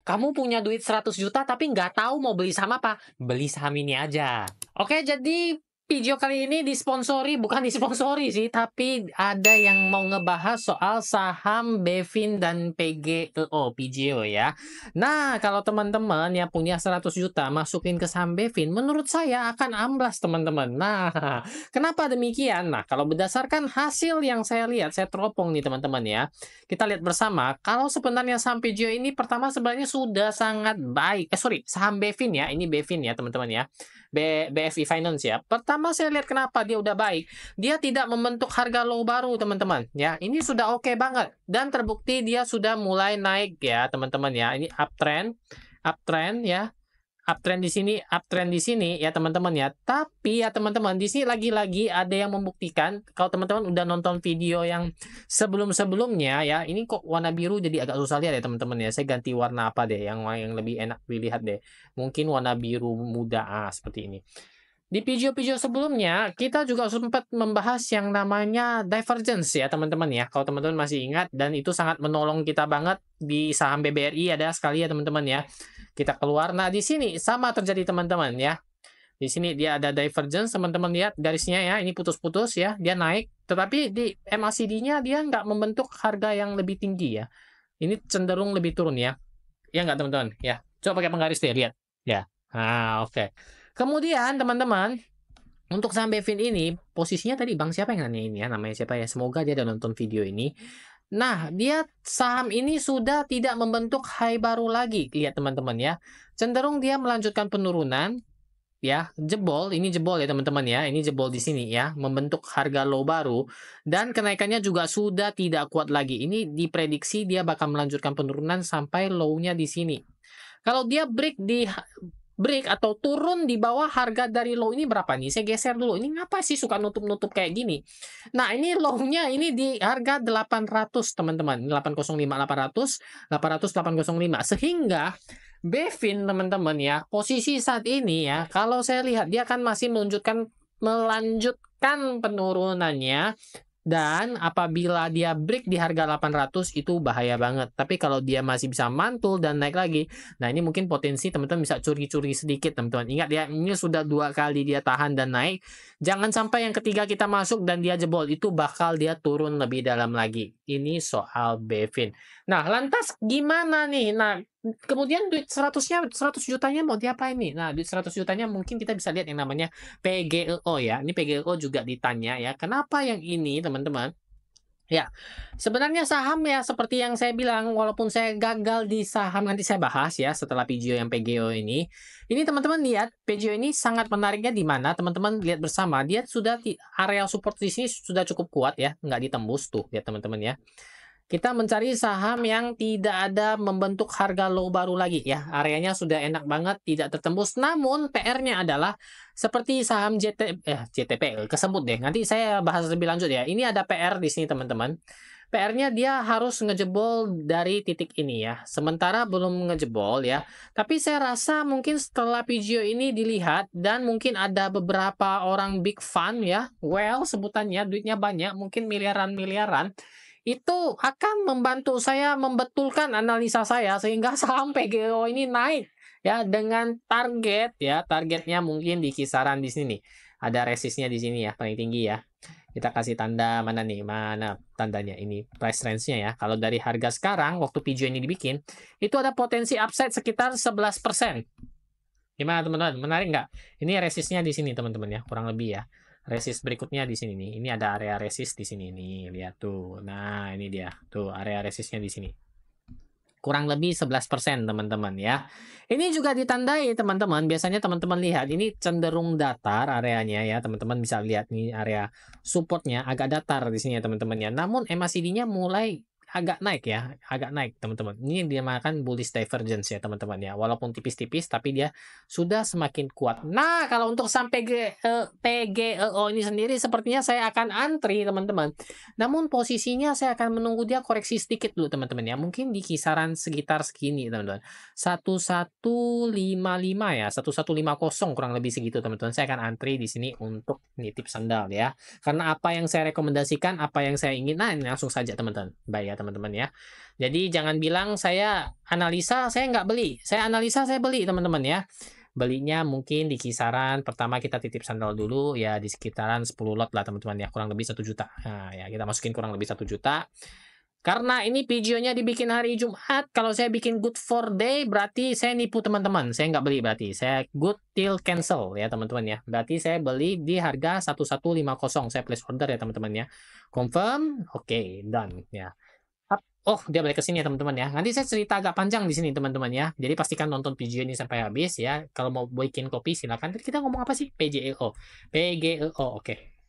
kamu punya duit 100 juta tapi nggak tahu mau beli saham apa? Beli saham ini aja. Oke, jadi video kali ini disponsori, bukan disponsori sih, tapi ada yang mau ngebahas soal saham Bevin dan PGEO ya. Nah, kalau teman-teman yang punya 100 juta masukin ke saham Bevin, menurut saya akan amblas teman-teman. Nah, kenapa demikian? Nah, kalau berdasarkan hasil yang saya lihat, saya teropong nih teman-teman ya. Kita lihat bersama, kalau sebenarnya saham PGEO ini pertama sebenarnya sudah sangat baik. Sorry, saham Bevin ya, ini Bevin ya teman-teman ya. BFI Finance ya. Pertama saya lihat kenapa dia udah baik. Dia tidak membentuk harga low baru teman-teman ya. Ini sudah oke banget dan terbukti dia sudah mulai naik ya teman-teman ya. Ini uptrend ya. Uptrend di sini ya teman-teman ya. Tapi ya teman-teman, di sini lagi-lagi ada yang membuktikan kalau teman-teman udah nonton video yang sebelum-sebelumnya ya. Ini kok warna biru jadi agak susah lihat ya teman-teman ya. Saya ganti warna apa deh yang lebih enak dilihat deh. Mungkin warna biru muda seperti ini. Di video-video sebelumnya, kita juga sempat membahas yang namanya divergence ya teman-teman ya. Kalau teman-teman masih ingat, dan itu sangat menolong kita banget di saham BBRI ada sekali ya teman-teman ya. Kita keluar. Nah, di sini sama terjadi teman-teman ya. Di sini dia ada divergence, teman-teman lihat garisnya ya, ini putus-putus ya, dia naik. Tetapi di MACD-nya dia nggak membentuk harga yang lebih tinggi ya. Ini cenderung lebih turun ya. Ya nggak teman-teman? Ya. Coba pakai penggaris deh, lihat. Ya. Oke. Kemudian teman-teman, untuk saham Bevin ini, posisinya tadi Bang siapa yang nanya ini ya, namanya siapa ya? Semoga dia udah nonton video ini. Nah, dia saham ini sudah tidak membentuk high baru lagi, lihat teman-teman ya. Cenderung dia melanjutkan penurunan, ya, ini jebol ya teman-teman ya. Ini jebol di sini ya, membentuk harga low baru dan kenaikannya juga sudah tidak kuat lagi. Ini diprediksi dia bakal melanjutkan penurunan sampai low-nya di sini. Kalau dia break atau turun di bawah harga dari low ini berapa nih? Saya geser dulu. Ini ngapa sih suka nutup-nutup kayak gini? Nah, ini low-nya ini di harga 800, teman-teman. 805, 800, 800, 805. Sehingga Bevin, teman-teman ya, posisi saat ini ya, kalau saya lihat dia akan masih melanjutkan penurunannya. Dan apabila dia break di harga 800 itu bahaya banget. Tapi kalau dia masih bisa mantul dan naik lagi, nah ini mungkin potensi teman-teman bisa curi-curi sedikit teman-teman. Ingat ya, ini sudah 2 kali dia tahan dan naik. Jangan sampai yang ketiga kita masuk dan dia jebol, itu bakal dia turun lebih dalam lagi. Ini soal Bevin. Nah, lantas gimana nih? Nah, kemudian duit 100 jutanya mau diapain nih? Nah, duit 100 jutanya mungkin kita bisa lihat yang namanya PGEO ya. Ini PGEO juga ditanya ya. Kenapa yang ini, teman-teman? Ya, sebenarnya saham ya seperti yang saya bilang, walaupun saya gagal di saham, nanti saya bahas ya setelah video yang PGEO ini. Ini teman-teman lihat, PGEO ini sangat menariknya di mana teman-teman lihat bersama, dia sudah area support di sini sudah cukup kuat ya, nggak ditembus tuh ya teman-teman ya. Kita mencari saham yang tidak ada membentuk harga low baru lagi ya. Areanya sudah enak banget, tidak tertembus. Namun PR-nya adalah seperti saham JTP, kesebut deh. Nanti saya bahas lebih lanjut ya. Ini ada PR di sini teman-teman. PR-nya dia harus ngejebol dari titik ini ya. Sementara belum ngejebol ya. Tapi saya rasa mungkin setelah video ini dilihat dan mungkin ada beberapa orang big fund ya. Well, sebutannya duitnya banyak, mungkin miliaran-miliaran. Itu akan membantu saya membetulkan analisa saya sehingga saham PGEO ini naik ya dengan targetnya mungkin di kisaran di sini. Ada resistnya di sini ya, paling tinggi ya. Kita kasih tanda mana nih? Mana tandanya ini? Price range-nya ya. Kalau dari harga sekarang waktu video ini dibikin, itu ada potensi upside sekitar 11%. Gimana teman-teman? Menarik nggak? Ini resistnya di sini teman-teman ya, kurang lebih ya. Resist berikutnya di sini nih. Ini ada area resist di sini nih. Lihat tuh. Nah, ini dia. Tuh area resistnya di sini. Kurang lebih 11% teman-teman ya. Ini juga ditandai teman-teman. Biasanya teman-teman lihat ini cenderung datar areanya ya. Teman-teman bisa lihat nih area supportnya agak datar di sini ya teman-teman ya. Namun MACD-nya mulai agak naik ya, agak naik teman-teman. Ini dia makan bullish divergence ya teman-teman ya. Walaupun tipis-tipis tapi dia sudah semakin kuat. Nah, kalau untuk sampai PGEO ini sendiri sepertinya saya akan antri teman-teman. Namun posisinya saya akan menunggu dia koreksi sedikit dulu teman-teman ya. Mungkin di kisaran sekitar segini teman-teman. 1155 ya, 1150 kurang lebih segitu teman-teman. Saya akan antri di sini untuk nitip sandal ya. Karena apa yang saya rekomendasikan, apa yang saya ingin, nah langsung saja teman-teman bayar teman-teman ya. Jadi jangan bilang saya analisa saya nggak beli, saya analisa saya beli teman-teman ya. Belinya mungkin di kisaran pertama kita titip sandal dulu ya di sekitaran 10 lot lah teman-teman ya, kurang lebih 1 juta. Nah, ya kita masukin kurang lebih 1 juta. Karena ini videonya dibikin hari Jumat, kalau saya bikin good for day berarti saya nipu teman-teman. Saya nggak beli berarti. Saya good till cancel ya teman-teman ya. Berarti saya beli di harga 1150. Saya place order ya teman-teman ya. Confirm, oke, done ya. Oh, dia balik ke sini ya teman-teman ya. Nanti saya cerita agak panjang di sini teman-teman ya. Jadi pastikan nonton video ini sampai habis ya. Kalau mau bikin kopi silakan. Tadi kita ngomong apa sih? PGEO. PGEO, oke.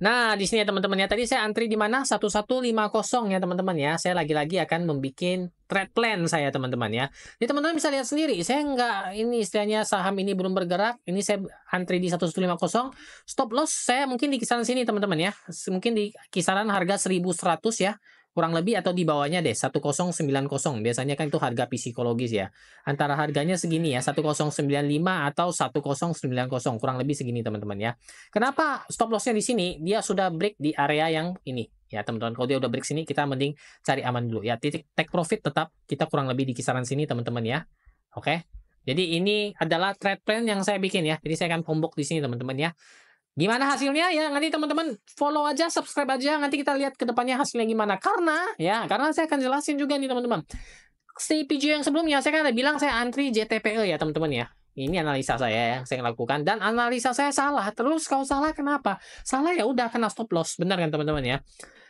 Nah, di sini ya teman-teman ya. Tadi saya antri di mana? 1150 ya teman-teman ya. Saya lagi-lagi akan membuat trade plan saya teman-teman ya. Jadi teman-teman bisa lihat sendiri. Saya nggak ini istilahnya saham ini belum bergerak. Ini saya antri di 1150. Stop loss saya mungkin di kisaran sini teman-teman ya. Mungkin di kisaran harga 1100 ya. Kurang lebih atau di bawahnya deh 1090. Biasanya kan itu harga psikologis ya. Antara harganya segini ya 1095 atau 1090 kurang lebih segini teman-teman ya. Kenapa stop lossnya di sini? Dia sudah break di area yang ini ya teman-teman. Kalau dia udah break sini kita mending cari aman dulu ya. Titik take profit tetap kita kurang lebih di kisaran sini teman-teman ya. Oke. Jadi ini adalah trade plan yang saya bikin ya. Jadi saya akan hombok di sini teman-teman ya. Gimana hasilnya ya nanti teman-teman follow aja, subscribe aja, nanti kita lihat ke depannya hasilnya gimana. Karena saya akan jelasin juga nih teman-teman. Si video yang sebelumnya saya kan ada bilang saya antri JTPE ya teman-teman ya. Ini analisa saya yang saya lakukan dan analisa saya salah. Terus kalau salah kenapa? Salah ya udah kena stop loss. Benar kan teman-teman ya?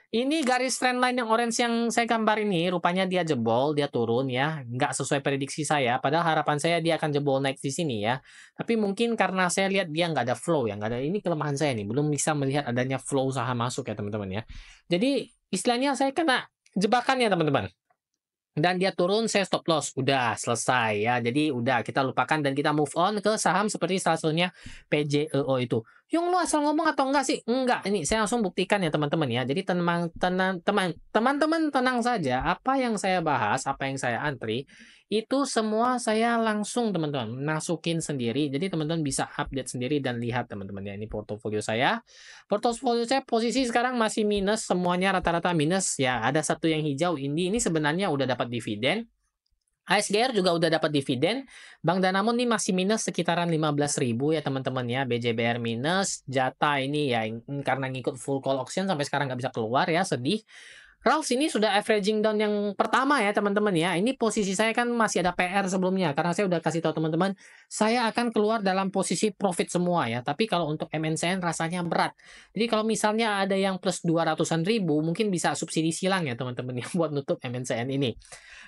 Ini garis trendline yang orange yang saya gambar ini, rupanya dia jebol, dia turun ya, nggak sesuai prediksi saya. Padahal harapan saya dia akan jebol naik di sini ya. Tapi mungkin karena saya lihat dia nggak ada flow ya, nggak ada. Ini kelemahan saya nih, belum bisa melihat adanya flow saham masuk ya teman-teman ya. Jadi istilahnya saya kena jebakan ya teman-teman. Dan dia turun, saya stop loss. Udah, selesai ya. Jadi udah, kita lupakan dan kita move on ke saham seperti salah satunya PGEO itu. Yung lu asal ngomong atau enggak sih? Enggak, ini saya langsung buktikan ya teman-teman ya. Jadi teman-teman tenang saja. Apa yang saya bahas, apa yang saya antri, itu semua saya langsung teman-teman masukin sendiri. Jadi teman-teman bisa update sendiri dan lihat teman-teman ya. Ini portofolio saya. Portofolio saya posisi sekarang masih minus, semuanya rata-rata minus. Ya, ada satu yang hijau ini sebenarnya udah dapat dividen. ASGR juga udah dapat dividen. Bank Danamon ini masih minus sekitaran 15.000 ya teman-teman ya. BJBR minus. Jata ini ya karena ngikut full call auction sampai sekarang nggak bisa keluar ya, sedih. Ralph ini sudah averaging down yang pertama ya teman-teman ya. Ini posisi saya kan masih ada PR sebelumnya. Karena saya udah kasih tahu teman-teman, saya akan keluar dalam posisi profit semua ya. Tapi kalau untuk MNCN rasanya berat. Jadi kalau misalnya ada yang plus 200-an ribu, mungkin bisa subsidi silang ya teman-teman ya buat nutup MNCN ini.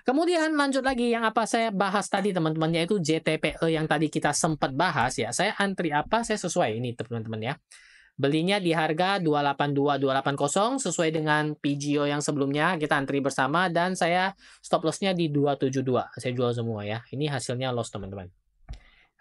Kemudian lanjut lagi yang apa saya bahas tadi teman-teman, yaitu JTPE yang tadi kita sempat bahas ya. Saya antri apa, saya sesuai ini teman-teman ya. Belinya di harga 282.280 sesuai dengan PGO yang sebelumnya kita antri bersama dan saya stop lossnya di 272. Saya jual semua ya. Ini hasilnya loss teman-teman.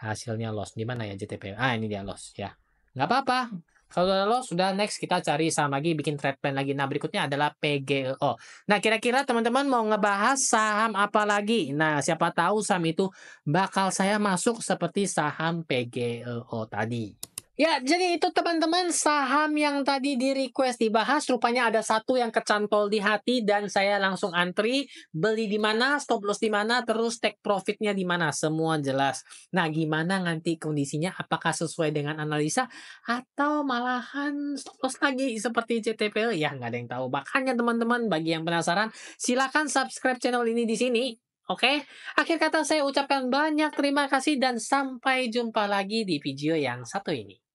Hasilnya loss. Di mana ya JTP? Ah, ini dia loss ya. Nggak apa-apa. Kalau udah loss, sudah next kita cari saham lagi, bikin trade plan lagi. Nah, berikutnya adalah PGEO. Nah, kira-kira teman-teman mau ngebahas saham apa lagi? Nah, siapa tahu saham itu bakal saya masuk seperti saham PGEO tadi. Ya, jadi itu teman-teman saham yang tadi di request dibahas. Rupanya ada satu yang kecantol di hati dan saya langsung antri. Beli di mana, stop loss di mana, terus take profitnya di mana. Semua jelas. Nah, gimana nanti kondisinya? Apakah sesuai dengan analisa atau malahan stop loss lagi seperti CTP? Ya, nggak ada yang tahu. Makanya teman-teman, bagi yang penasaran, silakan subscribe channel ini di sini. Oke, akhir kata saya ucapkan banyak terima kasih dan sampai jumpa lagi di video yang satu ini.